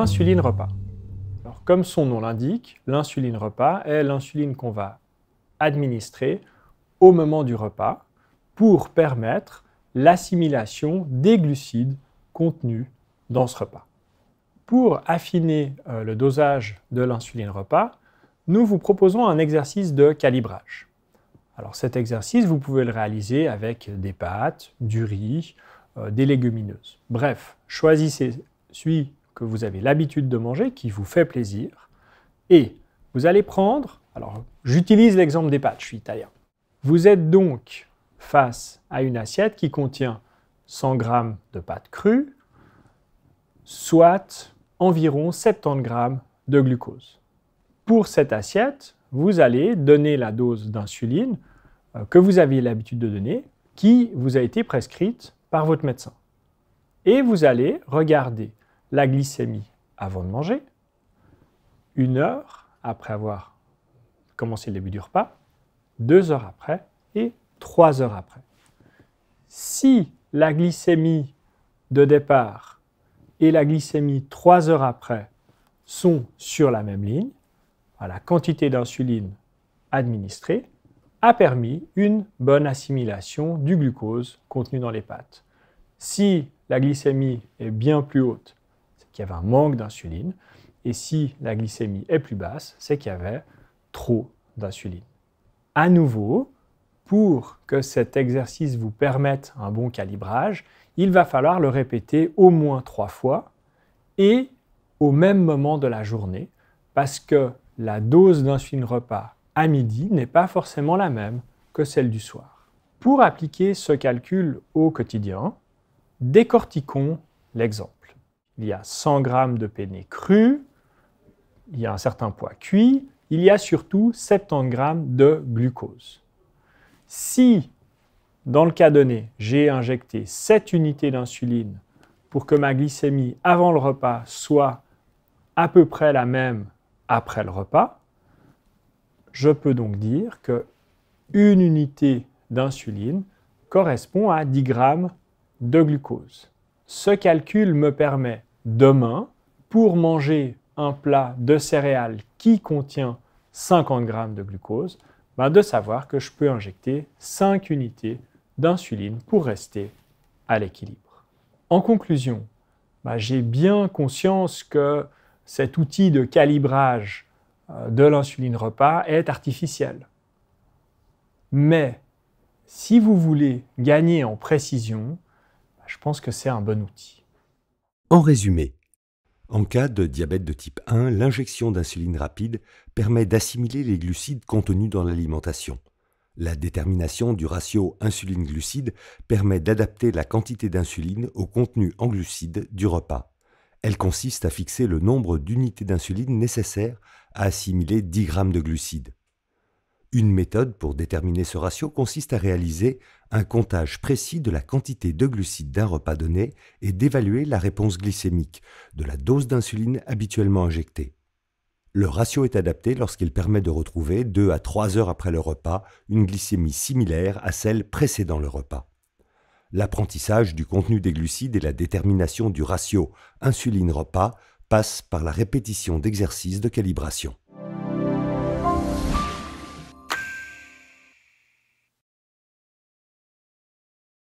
l'insuline repas. Alors, comme son nom l'indique, l'insuline repas est l'insuline qu'on va administrer au moment du repas pour permettre l'assimilation des glucides contenus dans ce repas. Pour affiner le dosage de l'insuline repas, nous vous proposons un exercice de calibrage. Alors cet exercice, vous pouvez le réaliser avec des pâtes, du riz, des légumineuses. Bref, choisissez celui que vous avez l'habitude de manger, qui vous fait plaisir, et vous allez prendre, alors j'utilise l'exemple des pâtes, je suis italien. Vous êtes donc face à une assiette qui contient 100 g de pâtes crues, soit environ 70 g de glucose. Pour cette assiette, vous allez donner la dose d'insuline que vous aviez l'habitude de donner, qui vous a été prescrite par votre médecin. Et vous allez regarder la glycémie avant de manger, 1 heure après avoir commencé le début du repas, 2 heures après et 3 heures après. Si la glycémie de départ et la glycémie 3 heures après sont sur la même ligne, la quantité d'insuline administrée a permis une bonne assimilation du glucose contenu dans les pâtes. Si la glycémie est bien plus haute, c'est qu'il y avait un manque d'insuline, et si la glycémie est plus basse, c'est qu'il y avait trop d'insuline. À nouveau, pour que cet exercice vous permette un bon calibrage, il va falloir le répéter au moins 3 fois et au même moment de la journée, parce que la dose d'insuline repas à midi n'est pas forcément la même que celle du soir. Pour appliquer ce calcul au quotidien, décortiquons l'exemple. Il y a 100 g de penne cru, il y a un certain poids cuit, il y a surtout 70 g de glucose. Si, dans le cas donné, j'ai injecté 7 unités d'insuline pour que ma glycémie avant le repas soit à peu près la même après le repas, je peux donc dire que 1 unité d'insuline correspond à 10 g de glucose. Ce calcul me permet demain, pour manger un plat de céréales qui contient 50 g de glucose, de savoir que je peux injecter 5 unités d'insuline pour rester à l'équilibre. En conclusion, j'ai bien conscience que cet outil de calibrage de l'insuline repas est artificiel. Mais si vous voulez gagner en précision, je pense que c'est un bon outil. En résumé, en cas de diabète de type 1, l'injection d'insuline rapide permet d'assimiler les glucides contenus dans l'alimentation. La détermination du ratio insuline-glucide permet d'adapter la quantité d'insuline au contenu en glucides du repas. Elle consiste à fixer le nombre d'unités d'insuline nécessaires à assimiler 10 g de glucides. Une méthode pour déterminer ce ratio consiste à réaliser un comptage précis de la quantité de glucides d'un repas donné et d'évaluer la réponse glycémique de la dose d'insuline habituellement injectée. Le ratio est adapté lorsqu'il permet de retrouver 2 à 3 heures après le repas une glycémie similaire à celle précédant le repas. L'apprentissage du contenu des glucides et la détermination du ratio insuline-repas passe par la répétition d'exercices de calibration.